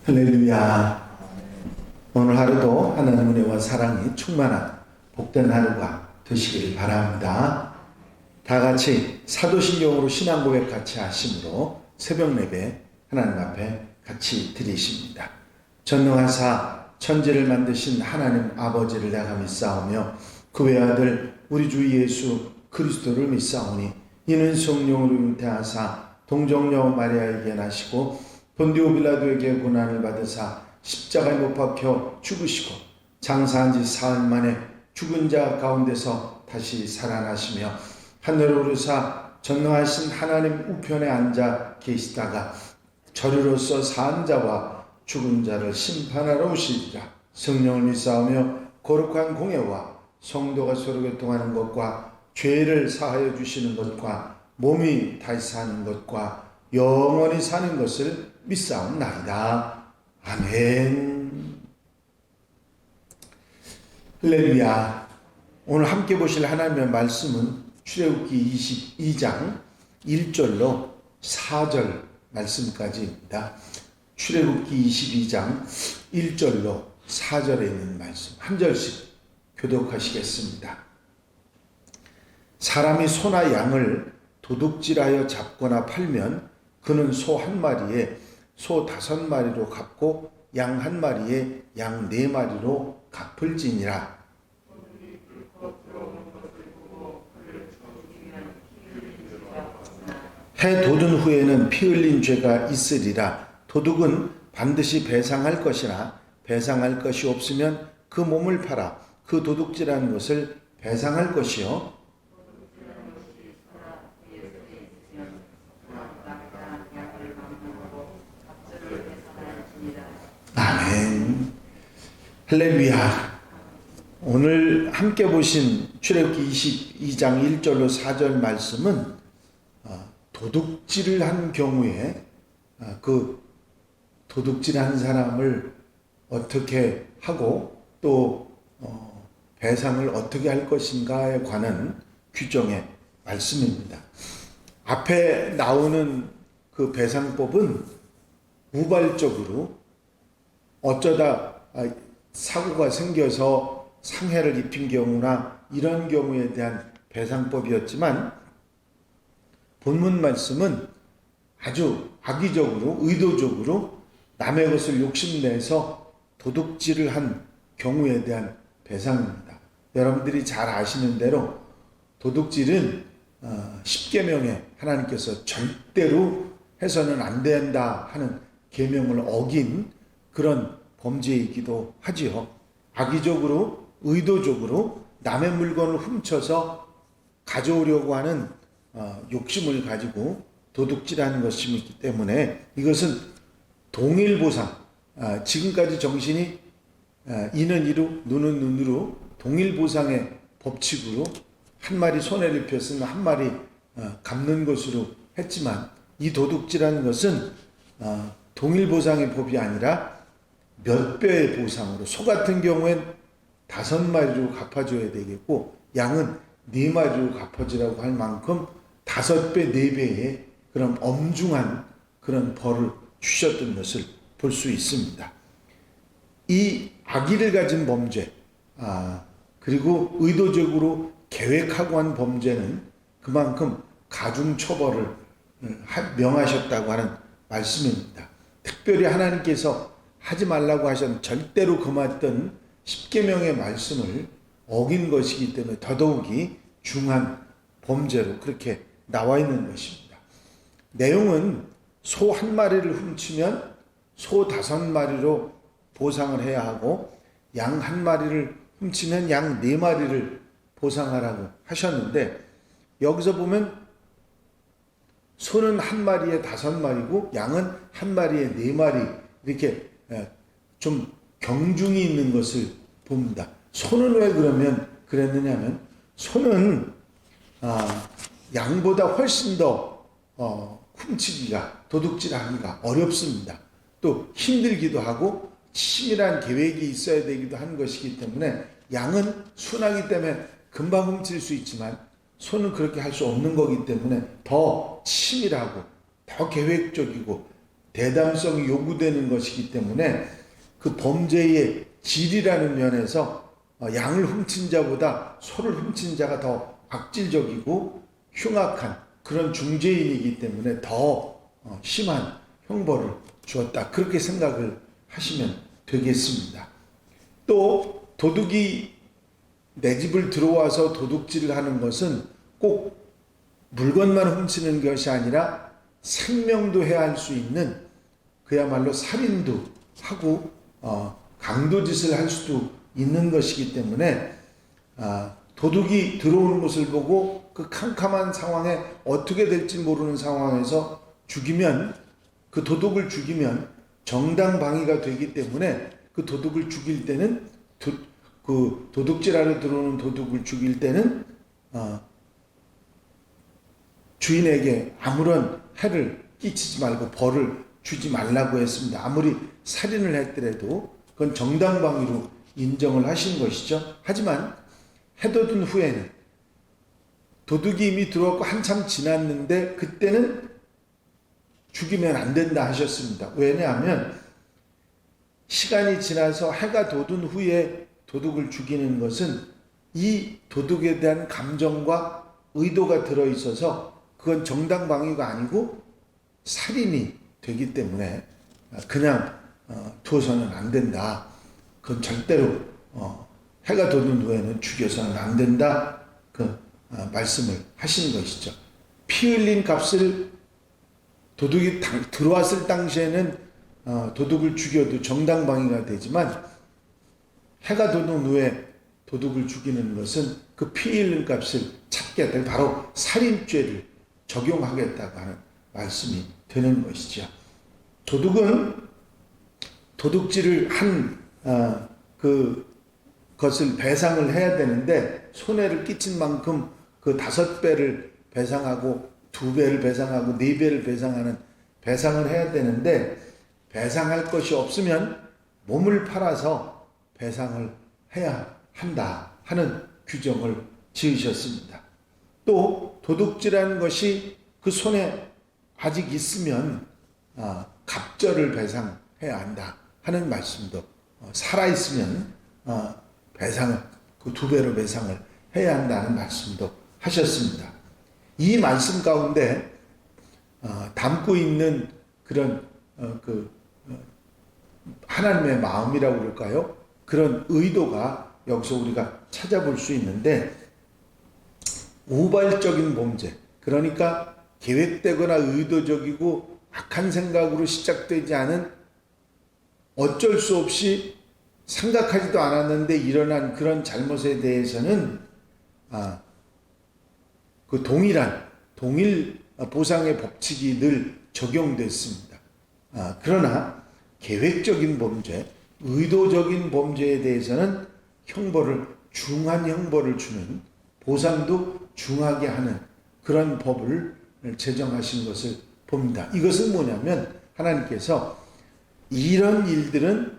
할렐루야. 오늘 하루도 하나님 은혜와 사랑이 충만한 복된 하루가 되시기를 바랍니다. 다 같이 사도신경으로 신앙 고백 같이 하심으로 새벽 예배 하나님 앞에 같이 드리십니다. 전능하사 천지를 만드신 하나님 아버지를 내가 믿사오며 그 외아들 우리 주 예수 그리스도를 믿사오니 이는 성령으로 잉태하사 동정녀 마리아에게 나시고 본디오 빌라도에게 고난을 받으사 십자가에 못 박혀 죽으시고 장사한 지 사흘 만에 죽은 자 가운데서 다시 살아나시며 하늘에 오르사 전능하신 하나님 우편에 앉아 계시다가 저리로서 산 자와 죽은 자를 심판하러 오시리라. 성령을 믿사오며 거룩한 공예와 성도가 서로 교통하는 것과 죄를 사하여 주시는 것과 몸이 다시 사는 것과 영원히 사는 것을 믿사옵나이다. 아멘. 할렐루야. 오늘 함께 보실 하나님의 말씀은 출애굽기 22장 1절로 4절 말씀까지입니다. 출애굽기 22장 1절로 4절에 있는 말씀 한 절씩 교독하시겠습니다. 사람이 소나 양을 도둑질하여 잡거나 팔면 그는 소 한 마리에 소 5마리로 갚고 양 한 마리에 양 4마리로 갚을지니라. 해 돋은 후에는 피 흘린 죄가 있으리라. 도둑은 반드시 배상할 것이나 배상할 것이 없으면 그 몸을 팔아 그 도둑질하는 것을 배상할 것이요. 아멘. 할렐루야. 오늘 함께 보신 출애굽기 22장 1절로 4절 말씀은 도둑질을 한 경우에 그 도둑질한 사람을 어떻게 하고 또 배상을 어떻게 할 것인가에 관한 규정의 말씀입니다. 앞에 나오는 그 배상법은 우발적으로 어쩌다 사고가 생겨서 상해를 입힌 경우나 이런 경우에 대한 배상법이었지만 본문 말씀은 아주 악의적으로 의도적으로 남의 것을 욕심내서 도둑질을 한 경우에 대한 배상입니다. 여러분들이 잘 아시는 대로 도둑질은 십계명에 하나님께서 절대로 해서는 안 된다 하는 계명을 어긴 그런 범죄이기도 하지요. 악의적으로 의도적으로 남의 물건을 훔쳐서 가져오려고 하는 욕심을 가지고 도둑질하는 것이기 때문에 이것은 동일보상, 지금까지 정신이 이는 이로 눈은 눈으로 동일보상의 법칙으로 한 마리 손해를 입혔으면 한 마리 갚는 것으로 했지만 이 도둑질하는 것은 동일보상의 법이 아니라 몇 배의 보상으로 소 같은 경우엔 5마리로 갚아줘야 되겠고 양은 4마리로 갚아주라고 할 만큼 5배, 4배의 그런 엄중한 그런 벌을 주셨던 것을 볼 수 있습니다. 이 악의를 가진 범죄, 그리고 의도적으로 계획하고 한 범죄는 그만큼 가중 처벌을 명하셨다고 하는 말씀입니다. 특별히 하나님께서 하지 말라고 하셨던 절대로 금했던 십계명의 말씀을 어긴 것이기 때문에 더더욱이 중한 범죄로 그렇게 나와 있는 것입니다. 내용은 소 한 마리를 훔치면 소 5마리로 보상을 해야 하고 양 한 마리를 훔치면 양 4마리를 보상하라고 하셨는데 여기서 보면 소는 한 마리에 5마리고 양은 한 마리에 4마리 이렇게 좀 경중이 있는 것을 봅니다. 소는 왜 그러면 그랬느냐면 소는 양보다 훨씬 더 훔치기가 도둑질하기가 어렵습니다. 또 힘들기도 하고 치밀한 계획이 있어야 되기도 하는 것이기 때문에 양은 순하기 때문에 금방 훔칠 수 있지만 소는 그렇게 할 수 없는 거기 때문에 더 치밀하고 더 계획적이고 대담성이 요구되는 것이기 때문에 그 범죄의 질이라는 면에서 양을 훔친 자보다 소를 훔친 자가 더 악질적이고 흉악한 그런 중죄인이기 때문에 더 심한 형벌을 주었다. 그렇게 생각을 하시면 되겠습니다. 또 도둑이 내 집을 들어와서 도둑질을 하는 것은 꼭 물건만 훔치는 것이 아니라 생명도 해할 수 있는 그야말로 살인도 하고 강도짓을 할 수도 있는 것이기 때문에 도둑이 들어오는 것을 보고 그 캄캄한 상황에 어떻게 될지 모르는 상황에서 그 도둑을 죽이면 정당방위가 되기 때문에 그 도둑을 죽일 때는 그 도둑질하러 들어오는 도둑을 죽일 때는 주인에게 아무런 해를 끼치지 말고 벌을 주지 말라고 했습니다. 아무리 살인을 했더라도 그건 정당방위로 인정을 하신 것이죠. 하지만 해돋은 후에는 도둑이 이미 들어왔고 한참 지났는데 그때는 죽이면 안 된다 하셨습니다. 왜냐하면 시간이 지나서 해가 돋은 후에 도둑을 죽이는 것은 이 도둑에 대한 감정과 의도가 들어있어서 그건 정당방위가 아니고 살인이 되기 때문에 그냥 두어서는 안 된다. 그건 절대로 해가 돋은 후에는 죽여서는 안 된다. 그 말씀을 하신 것이죠. 피 흘린 값을 도둑이 들어왔을 당시에는 도둑을 죽여도 정당방위가 되지만 해가 돋은 후에 도둑을 죽이는 것은 그 피 흘린 값을 찾겠다. 바로 살인죄를 적용하겠다고 하는 말씀이 되는 것이죠. 도둑은 도둑질을 한 것을 배상을 해야 되는데 손해를 끼친 만큼 그 5배를 배상하고 2배를 배상하고 4배를 배상을 해야 되는데 배상할 것이 없으면 몸을 팔아서 배상을 해야 한다 하는 규정을 지으셨습니다. 또 도둑질하는 것이 그 손에 아직 있으면 갑절을 배상해야 한다 하는 말씀도 살아있으면 배상을 그 2배로 배상을 해야 한다는 말씀도 하셨습니다. 이 말씀 가운데 담고 있는 그런 하나님의 마음이라고 그럴까요? 그런 의도가 여기서 우리가 찾아볼 수 있는데 우발적인 범죄, 그러니까 계획되거나 의도적이고 악한 생각으로 시작되지 않은 어쩔 수 없이 생각하지도 않았는데 일어난 그런 잘못에 대해서는 그 동일 보상의 법칙이 늘 적용됐습니다. 그러나 계획적인 범죄, 의도적인 범죄에 대해서는 중한 형벌을 주는, 보상도 중하게 하는 그런 법을 제정하신 것을 봅니다. 이것은 뭐냐면 하나님께서 이런 일들은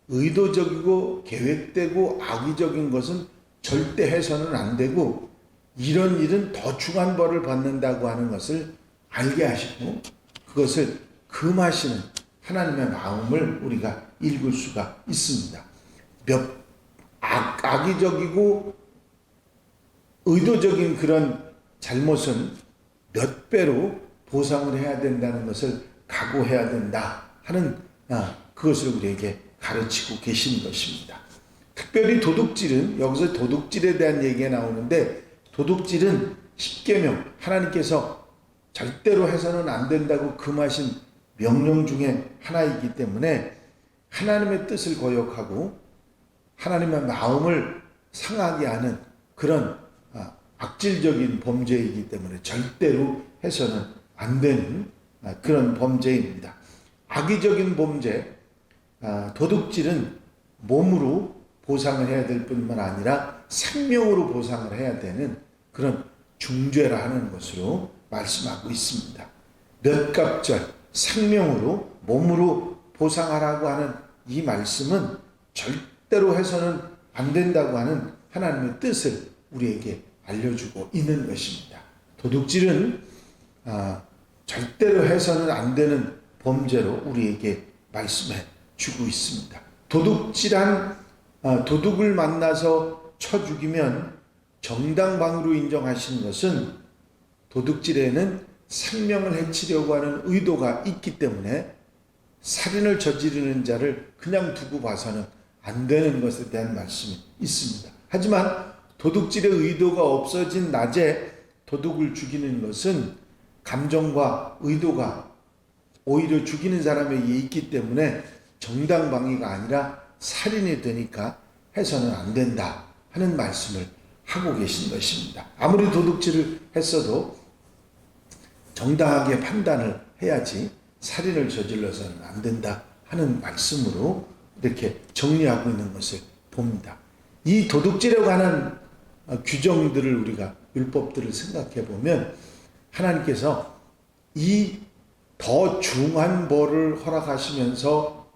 의도적이고 계획되고 악의적인 것은 절대 해서는 안 되고 이런 일은 더 중한 벌을 받는다고 하는 것을 알게 하시고 그것을 금하시는 하나님의 마음을 우리가 읽을 수가 있습니다. 악의적이고 의도적인 그런 잘못은 몇 배로 보상을 해야 된다는 것을 각오해야 된다 하는 그것을 우리에게 가르치고 계신 것입니다. 특별히 도둑질은, 여기서 도둑질에 대한 얘기가 나오는데 도둑질은 십계명, 하나님께서 절대로 해서는 안 된다고 금하신 명령 중에 하나이기 때문에 하나님의 뜻을 거역하고 하나님의 마음을 상하게 하는 그런 악질적인 범죄이기 때문에 절대로 해서는 안 되는 그런 범죄입니다. 악의적인 범죄, 도둑질은 몸으로 보상을 해야 될 뿐만 아니라 생명으로 보상을 해야 되는 그런 중죄라 하는 것으로 말씀하고 있습니다. 몇 갑절, 생명으로, 몸으로 보상하라고 하는 이 말씀은 절대로 해서는 안 된다고 하는 하나님의 뜻을 우리에게 알려주고 있는 것입니다. 도둑질은 절대로 해서는 안 되는 범죄로 우리에게 말씀해 주고 있습니다. 도둑을 만나서 쳐 죽이면 정당방위로 인정하시는 것은 도둑질에는 생명을 해치려고 하는 의도가 있기 때문에 살인을 저지르는 자를 그냥 두고 봐서는 안 되는 것에 대한 말씀이 있습니다. 하지만 도둑질의 의도가 없어진 낮에 도둑을 죽이는 것은 감정과 의도가 오히려 죽이는 사람에게 있기 때문에 정당방위가 아니라 살인이 되니까 해서는 안 된다 하는 말씀을 하고 계신 것입니다. 아무리 도둑질을 했어도 정당하게 판단을 해야지 살인을 저질러서는 안 된다 하는 말씀으로 이렇게 정리하고 있는 것을 봅니다. 이 도둑질에 관한 규정들을 우리가 율법들을 생각해 보면 하나님께서 이 더 중한 벌을 허락하시면서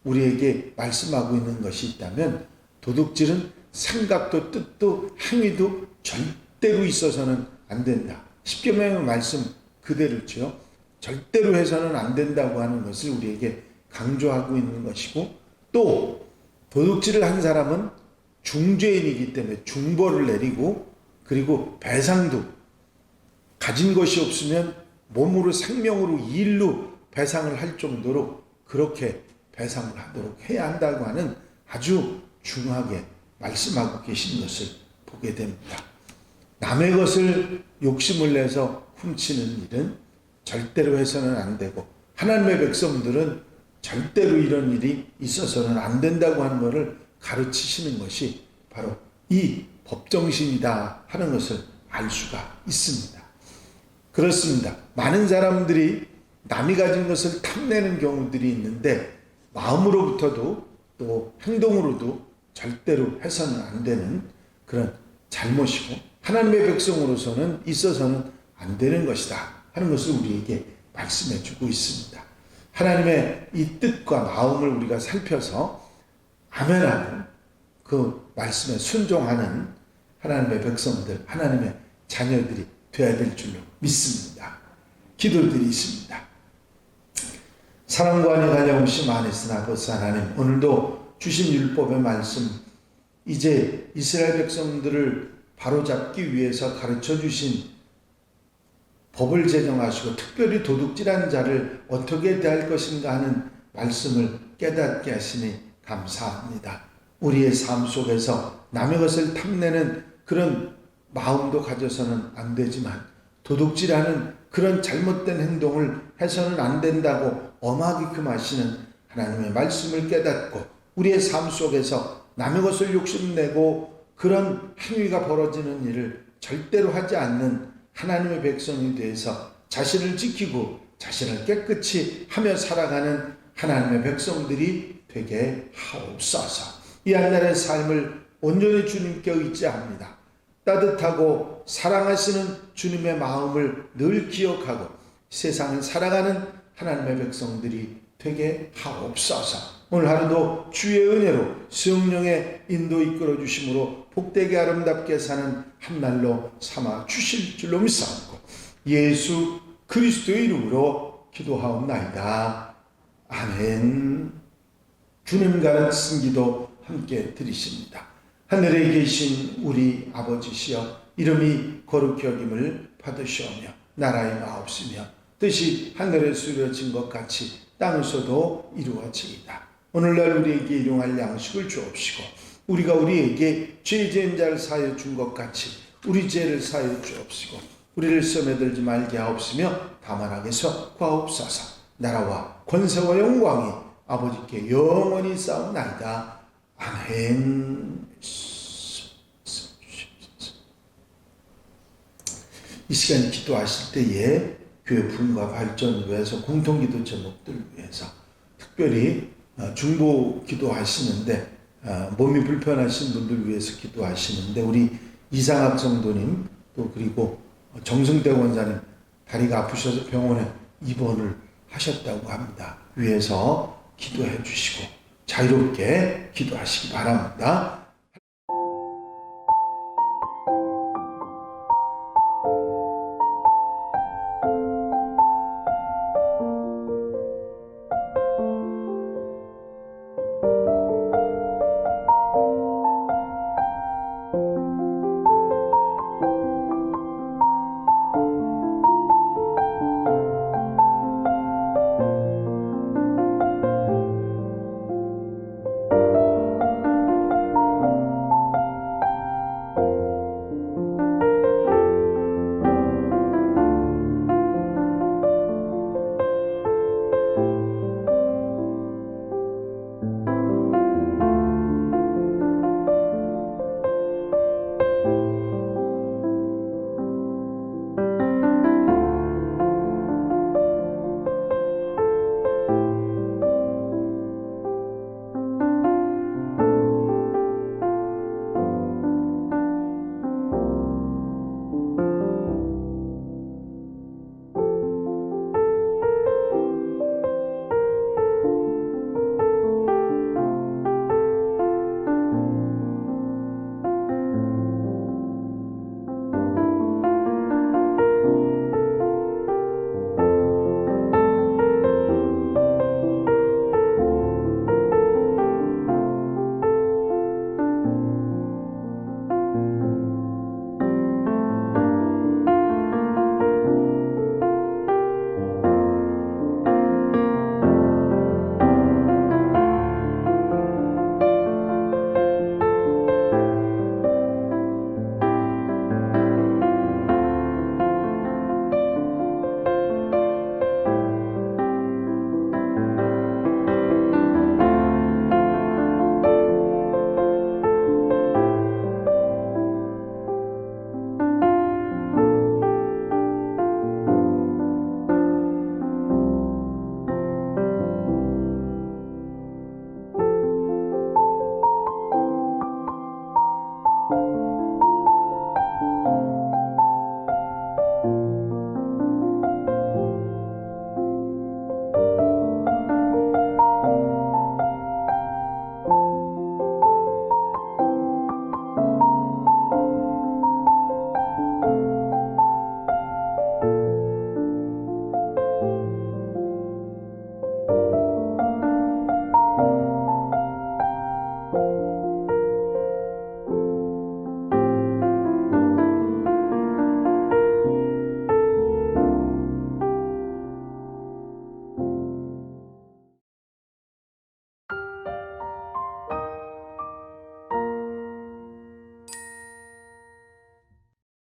우리에게 말씀하고 있는 것이 있다면 도둑질은 생각도 뜻도 행위도 절대로 있어서는 안 된다. 십계명의 말씀 그대로죠. 절대로 해서는 안 된다고 하는 것을 우리에게 강조하고 있는 것이고, 또 도둑질을 한 사람은 중죄인이기 때문에 중벌을 내리고, 그리고 배상도 가진 것이 없으면 몸으로 생명으로 일로 배상을 할 정도로 그렇게 배상을 하도록 해야 한다고 하는 아주 중하게 말씀하고 계신 것을 보게 됩니다. 남의 것을 욕심을 내서 훔치는 일은 절대로 해서는 안 되고, 하나님의 백성들은 절대로 이런 일이 있어서는 안 된다고 하는 것을 가르치시는 것이 바로 이 법정신이다 하는 것을 알 수가 있습니다. 그렇습니다. 많은 사람들이 남이 가진 것을 탐내는 경우들이 있는데 마음으로부터도 또 행동으로도 절대로 해서는 안 되는 그런 잘못이고, 하나님의 백성으로서는 있어서는 안 되는 것이다 하는 것을 우리에게 말씀해 주고 있습니다. 하나님의 이 뜻과 마음을 우리가 살펴서 아멘하고 그 말씀에 순종하는 하나님의 백성들, 하나님의 자녀들이 되어야 될 줄로 믿습니다. 기도드리십니다. 사랑과 은혜가 가려우심 안에서 아버지 하나님, 오늘도 주신 율법의 말씀, 이제 이스라엘 백성들을 바로잡기 위해서 가르쳐 주신 법을 제정하시고 특별히 도둑질한 자를 어떻게 대할 것인가 하는 말씀을 깨닫게 하시니 감사합니다. 우리의 삶 속에서 남의 것을 탐내는 그런 마음도 가져서는 안 되지만, 도둑질하는 그런 잘못된 행동을 해서는 안 된다고 엄하게끔 하시는 하나님의 말씀을 깨닫고, 우리의 삶 속에서 남의 것을 욕심내고 그런 행위가 벌어지는 일을 절대로 하지 않는 하나님의 백성이 되어서 자신을 지키고 자신을 깨끗이 하며 살아가는 하나님의 백성들이 되게 하옵소서. 이 한날의 삶을 온전히 주님께 의지합니다. 따뜻하고 사랑하시는 주님의 마음을 늘 기억하고 세상을 살아가는 하나님의 백성들이 되게 하옵소서. 오늘 하루도 주의 은혜로 성령의 인도 이끌어 주심으로 복되게 아름답게 사는 한 날로 삼아 주실 줄로 믿사옵고 예수 그리스도의 이름으로 기도하옵나이다. 아멘. 주님 가르친 기도 함께 드리십니다. 하늘에 계신 우리 아버지시여, 이름이 거룩히 여김을 받으시오며 나라의 마옵시며 뜻이 하늘에서 이루어진 것 같이 땅에서도 이루어지이다. 오늘날 우리에게 일용할 양식을 주옵시고 우리가 우리에게 죄 지은 자를 사하여 준 것 같이 우리 죄를 사하여 주옵시고 우리를 시험에 들지 말게 하옵시며 다만 악에서 구하옵소서. 나라와 권세와 영광이 아버지께 영원히 싸움나이다. 아멘. 이 시간 기도하실 때에 교회 분과 발전을 위해서 공통기도 제목들 위해서 특별히 중보 기도하시는데 몸이 불편하신 분들 위해서 기도하시는데 우리 이상학 성도님 또 그리고 정승대 원사님 다리가 아프셔서 병원에 입원을 하셨다고 합니다. 위해서 기도해 주시고 자유롭게 기도하시기 바랍니다.